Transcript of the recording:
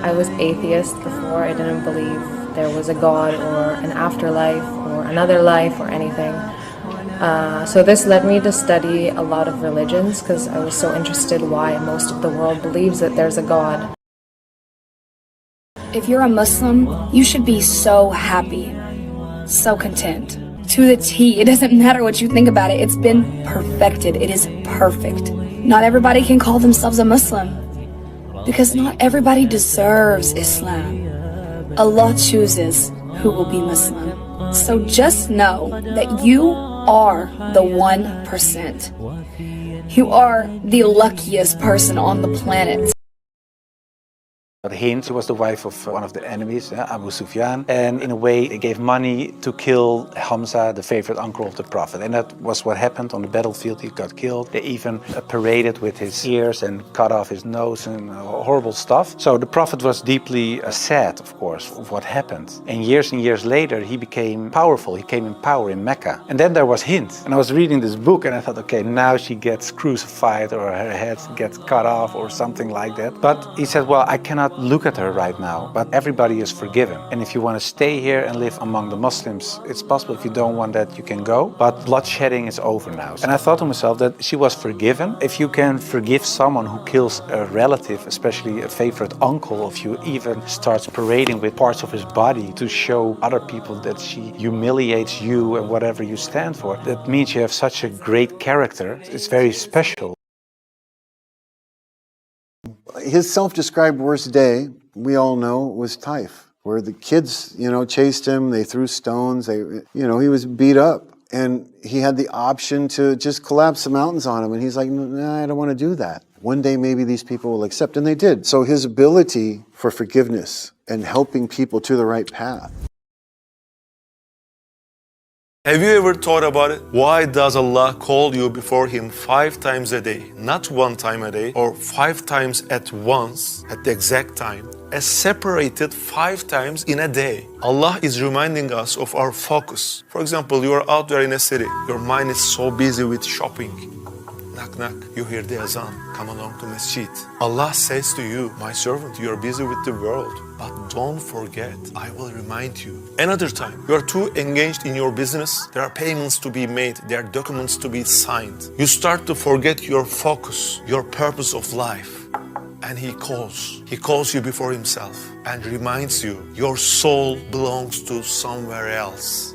I was atheist before. I didn't believe there was a God or an afterlife or another life or anything. So this led me to study a lot of religions because I was so interested why most of the world believes that there's a God. If you're a Muslim, you should be so happy, so content. To the T, it doesn't matter what you think about it, it's been perfected, it is perfect. Not everybody can call themselves a Muslim, because not everybody deserves Islam. Allah chooses who will be Muslim. So just know that you are the 1%. You are the luckiest person on the planet. Hind, she was the wife of one of the enemies, Abu Sufyan, and in a way they gave money to kill Hamza, the favorite uncle of the Prophet. And that was what happened on the battlefield. He got killed. They even paraded with his ears and cut off his nose and horrible stuff. So the Prophet was deeply sad, of course, of what happened. And years later, he became powerful. He came in power in Mecca. And then there was Hind. And I was reading this book and I thought, okay, now she gets crucified or her head gets cut off or something like that. But he said, well, I cannot look at her right now, but everybody is forgiven. And if you want to stay here and live among the Muslims, it's possible. If you don't want that, you can go. But bloodshedding is over now. And I thought to myself that she was forgiven. If you can forgive someone who kills a relative, especially a favorite uncle of you, even starts parading with parts of his body to show other people that she humiliates you and whatever you stand for, that means you have such a great character. It's very special. His self-described worst day, we all know, was Taif, where the kids, chased him, they threw stones, he was beat up. And he had the option to just collapse the mountains on him. And he's like, nah, I don't want to do that. One day maybe these people will accept, and they did. So his ability for forgiveness and helping people to the right path. Have you ever thought about it? Why does Allah call you before Him 5 times a day? Not 1 time a day, or 5 times at once, at the exact time, as separated 5 times in a day. Allah is reminding us of our focus. For example, you are out there in a city, your mind is so busy with shopping. Knock, knock, you hear the azan, come along to masjid. Allah says to you, my servant, you are busy with the world, but don't forget, I will remind you. Another time, you are too engaged in your business, there are payments to be made, there are documents to be signed. You start to forget your focus, your purpose of life. And He calls you before Himself and reminds you, your soul belongs to somewhere else.